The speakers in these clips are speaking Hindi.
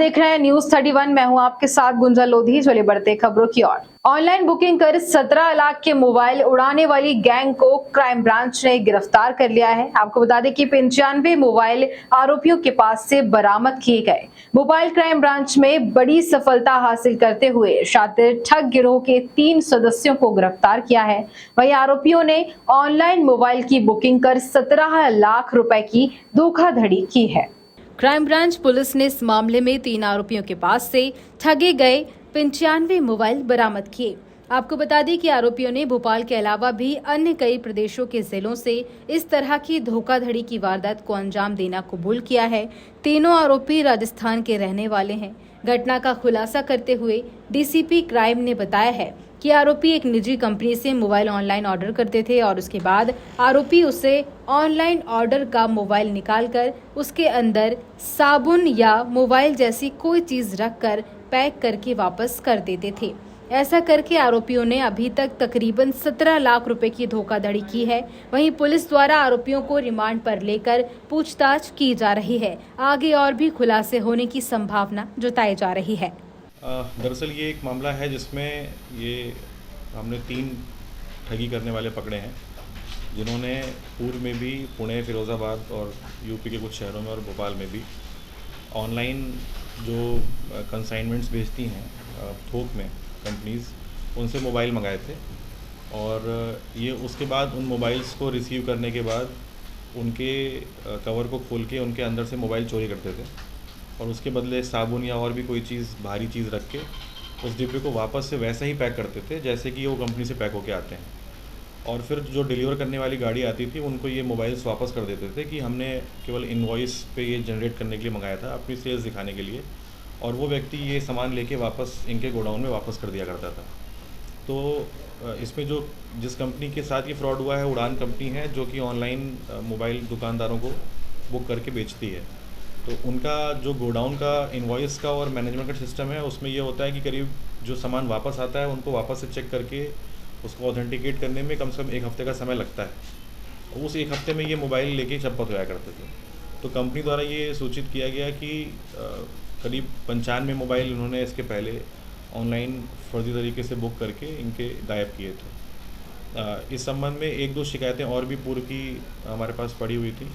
देख रहे हैं न्यूज़ 31। मैं हूं आपके साथ गुंजा लोधी। चलिए बढ़ते खबरों की ओर। ऑनलाइन बुकिंग कर 17 लाख के मोबाइल उड़ाने वाली गैंग को क्राइम ब्रांच ने गिरफ्तार कर लिया है। आपको बता दें कि 95 मोबाइल आरोपियों के पास से बरामद किए गए। मोबाइल क्राइम ब्रांच में बड़ी सफलता हासिल करते हुए शातिर ठग गिरोह के 3 सदस्यों को गिरफ्तार किया है। वहीं आरोपियों ने ऑनलाइन मोबाइल की बुकिंग कर 17 लाख रुपए की धोखाधड़ी की है। क्राइम ब्रांच पुलिस ने इस मामले में 3 आरोपियों के पास से ठगे गए 95 मोबाइल बरामद किए। आपको बता दें कि आरोपियों ने भोपाल के अलावा भी अन्य कई प्रदेशों के जिलों से इस तरह की धोखाधड़ी की वारदात को अंजाम देना कबूल किया है। तीनों आरोपी राजस्थान के रहने वाले हैं। घटना का खुलासा करते हुए डीसीपी क्राइम ने बताया है कि आरोपी एक निजी कंपनी से मोबाइल ऑनलाइन ऑर्डर करते थे और उसके बाद आरोपी उसे ऑनलाइन ऑर्डर का मोबाइल निकालकर उसके अंदर साबुन या मोबाइल जैसी कोई चीज रखकर पैक करके वापस कर देते थे। ऐसा करके आरोपियों ने अभी तक तकरीबन 17 लाख रुपए की धोखाधड़ी की है। वहीं पुलिस द्वारा आरोपियों को रिमांड पर लेकर पूछताछ की जा रही है। आगे और भी खुलासे होने की संभावना जताई जा रही है। दरअसल ये एक मामला है जिसमें ये हमने 3 ठगी करने वाले पकड़े हैं, जिन्होंने पूर्व में भी पुणे, फिरोज़ाबाद और यूपी के कुछ शहरों में और भोपाल में भी ऑनलाइन जो कंसाइनमेंट्स भेजती हैं थोक में कंपनीज़, उनसे मोबाइल मंगाए थे। और ये उसके बाद उन मोबाइल्स को रिसीव करने के बाद उनके कवर को खोल के उनके अंदर से मोबाइल चोरी करते थे और उसके बदले साबुन या और भी कोई चीज़, भारी चीज़ रख के उस डिब्बे को वापस से वैसे ही पैक करते थे जैसे कि वो कंपनी से पैक होके आते हैं। और फिर जो डिलीवर करने वाली गाड़ी आती थी उनको ये मोबाइल्स वापस कर देते थे कि हमने केवल इनवॉइस पे ये जनरेट करने के लिए मंगाया था, अपनी सेल्स दिखाने के लिए, और वो व्यक्ति ये सामान लेके वापस इनके गोडाउन में वापस कर दिया करता था। तो इसमें जो जिस कंपनी के साथ ये फ्रॉड हुआ है, उड़ान कंपनी है, जो कि ऑनलाइन मोबाइल दुकानदारों को बुक करके बेचती है। तो उनका जो गोडाउन का इनवॉइस का और मैनेजमेंट का सिस्टम है, उसमें ये होता है कि करीब जो सामान वापस आता है उनको वापस से चेक करके उसको ऑथेंटिकेट करने में कम से कम 1 हफ़्ते का समय लगता है। उस 1 हफ़्ते में ये मोबाइल लेके चंपत होया करते थे। तो कंपनी द्वारा ये सूचित किया गया कि करीब 95 मोबाइल इन्होंने इसके पहले ऑनलाइन फर्जी तरीके से बुक करके इनके गायब किए थे। इस संबंध में 1-2 शिकायतें और भी पूर्व की हमारे पास पड़ी हुई थी।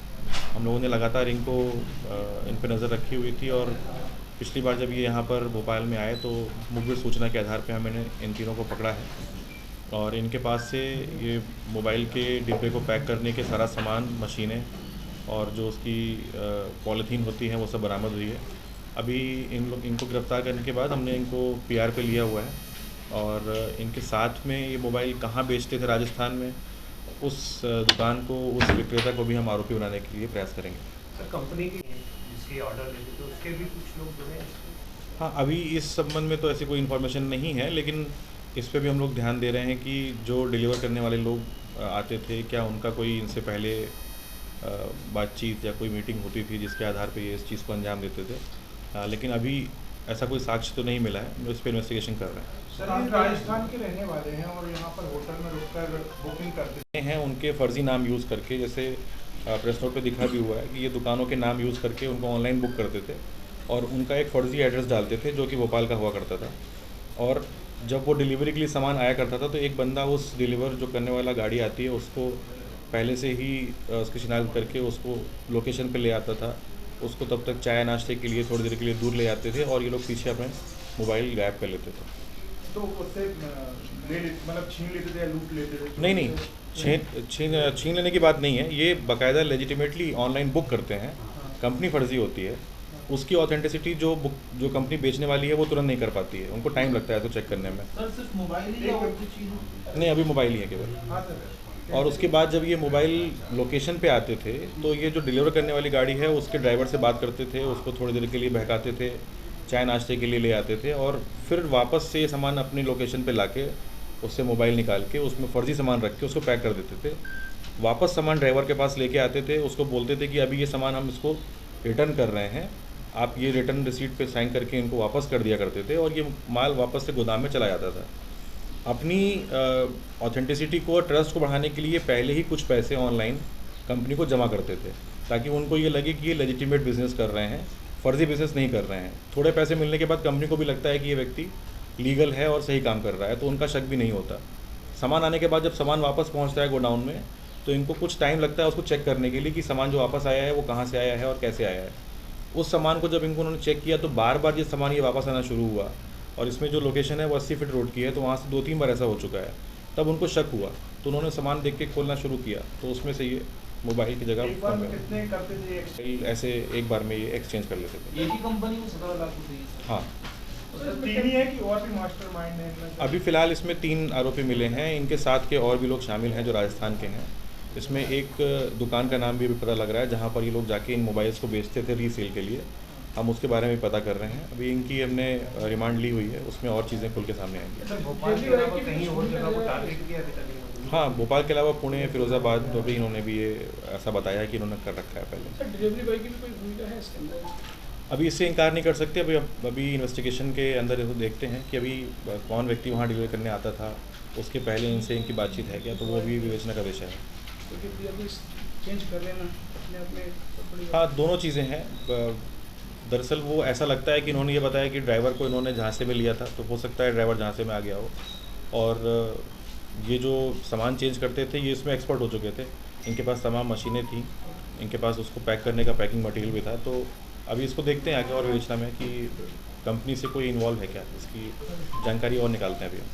हम लोगों ने लगातार इन पर नज़र रखी हुई थी और पिछली बार जब ये यहाँ पर भोपाल में आए तो मुखबिर सूचना के आधार पर हमने इन तीनों को पकड़ा है और इनके पास से ये मोबाइल के डिब्बे को पैक करने के सारा सामान, मशीनें और जो उसकी पॉलीथीन होती है वो सब बरामद हुई है। अभी इनको गिरफ्तार करने के बाद हमने इनको PR पे लिया हुआ है और इनके साथ में ये मोबाइल कहाँ बेचते थे राजस्थान में, उस दुकान को, उस विक्रेता को भी हम आरोपी बनाने के लिए प्रयास करेंगे। सर, कंपनी की जिसके ऑर्डर लेते तो उसके भी कुछ लोग जुड़े हैं? हाँ, अभी इस संबंध में तो ऐसी कोई इन्फॉर्मेशन नहीं है, लेकिन इस पे भी हम लोग ध्यान दे रहे हैं कि जो डिलीवर करने वाले लोग आते थे, क्या उनका कोई इनसे पहले बातचीत या कोई मीटिंग होती थी जिसके आधार पे ये इस चीज़ को अंजाम देते थे। लेकिन अभी ऐसा कोई साक्ष्य तो नहीं मिला है, इस पर इन्वेस्टिगेशन कर रहे हैं। सर, आप राजस्थान के रहने वाले हैं और यहाँ पर होटल में रुककर बुकिंग करते हैं उनके फर्जी नाम यूज़ करके, जैसे प्रेस नोट पे दिखा भी हुआ है कि ये दुकानों के नाम यूज़ करके उनको ऑनलाइन बुक करते थे और उनका एक फ़र्ज़ी एड्रेस डालते थे जो कि भोपाल का हुआ करता था। और जब वो डिलीवरी के लिए सामान आया करता था तो एक बंदा उस डिलीवर जो करने वाला गाड़ी आती है उसको पहले से ही उसकी शिनाख्त करके उसको लोकेशन पे ले आता था। उसको तब तक चाय नाश्ते के लिए थोड़ी देर के लिए दूर ले जाते थे और ये लोग पीछे अपने मोबाइल गायब कर लेते थे। तो उससे मतलब छीन लेते थे या लूट लेते थे? नहीं, छीन लेने की बात नहीं है। ये बाकायदा लेजिटिमेटली ऑनलाइन बुक करते हैं। कंपनी फर्जी होती है, उसकी ऑथेंटिसिटी जो कंपनी बेचने वाली है वो तुरंत नहीं कर पाती है, उनको टाइम लगता है तो चेक करने में। सर, सिर्फ मोबाइल ही या और कुछ चीज़? नहीं, अभी मोबाइल ही है केवल। हाँ सर। और उसके बाद जब ये मोबाइल लोकेशन पे आते थे तो ये जो डिलीवर करने वाली गाड़ी है उसके ड्राइवर से बात करते थे, उसको थोड़ी देर के लिए बहकाते थे, चाय नाश्ते के लिए ले आते थे और फिर वापस से ये सामान अपनी लोकेशन पे लाके उससे मोबाइल निकाल के उसमें फ़र्जी सामान रख के उसको पैक कर देते थे। वापस सामान ड्राइवर के पास लेके आते थे, उसको बोलते थे कि अभी ये सामान हम इसको रिटर्न कर रहे हैं, आप ये रिटर्न रिसीट पे साइन करके इनको वापस कर दिया करते थे और ये माल वापस से गोदाम में चला जाता था। अपनी ऑथेंटिसिटी को और ट्रस्ट को बढ़ाने के लिए पहले ही कुछ पैसे ऑनलाइन कंपनी को जमा करते थे ताकि उनको ये लगे कि ये लेजिटिमेट बिजनेस कर रहे हैं फर्जी बिजनेस नहीं कर रहे हैं। थोड़े पैसे मिलने के बाद कंपनी को भी लगता है कि ये व्यक्ति लीगल है और सही काम कर रहा है, तो उनका शक भी नहीं होता। सामान आने के बाद जब सामान वापस पहुंचता है गोडाउन में, तो इनको कुछ टाइम लगता है उसको चेक करने के लिए कि सामान जो वापस आया है वो कहाँ से आया है और कैसे आया है। उस सामान को जब इनको उन्होंने चेक किया तो बार बार ये सामान ये वापस आना शुरू हुआ, और इसमें जो लोकेशन है वो 80 फीट रोड की है, तो वहाँ से 2-3 बार ऐसा हो चुका है। तब उनको शक हुआ तो उन्होंने सामान देख के खोलना शुरू किया, तो उसमें से ये मोबाइल की जगह एक बार में कितने करते थे? ऐसे एक बार में ये एक्सचेंज कर लेते थे। एक ही कंपनी में 17 लाख रुपए है। हाँ, तीन ही है कि और भी मास्टरमाइंड है इनमें? अभी फ़िलहाल इसमें 3 आरोपी मिले हैं, इनके साथ के और भी लोग शामिल हैं जो राजस्थान के हैं। इसमें एक दुकान का नाम भी अभी पता लग रहा है जहाँ पर ये लोग जाके इन मोबाइल्स को बेचते थे रीसेल के लिए। हम उसके बारे में पता कर रहे हैं। अभी इनकी हमने रिमांड ली हुई है, उसमें और चीज़ें खुल के सामने आएंगी। सर भोपाल के अलावा कहीं और जगह को टारगेट किया अभी तक? हाँ, भोपाल के अलावा पुणे, फिरोज़ाबाद तो भी इन्होंने भी ये ऐसा बताया है कि इन्होंने कर रखा है पहले। सर डिलीवरी बॉय की भी कोई भूमिका है इसके अंदर? अभी इससे इनकार नहीं कर सकते। अभी इन्वेस्टिगेशन के अंदर इसको देखते हैं कि अभी कौन व्यक्ति वहाँ डिलीवर करने आता था, उसके पहले इनसे इनकी बातचीत है क्या, तो वो भी विवेचना का विषय है। क्योंकि अभी चेंज कर लेना अपने आप में तो बड़ी हाँ, दोनों चीज़ें हैं। दरअसल वो ऐसा लगता है कि इन्होंने ये बताया कि ड्राइवर को इन्होंने झांसे में लिया था, तो हो सकता है ड्राइवर झांसे में आ गया हो, और ये जो सामान चेंज करते थे ये इसमें एक्सपर्ट हो चुके थे। इनके पास तमाम मशीनें थी, इनके पास उसको पैक करने का पैकिंग मटेरियल भी था। तो अभी इसको देखते हैं आगे और विवेचना में कि कंपनी से कोई इन्वॉल्व है क्या, इसकी जानकारी और निकालते हैं अभी हम।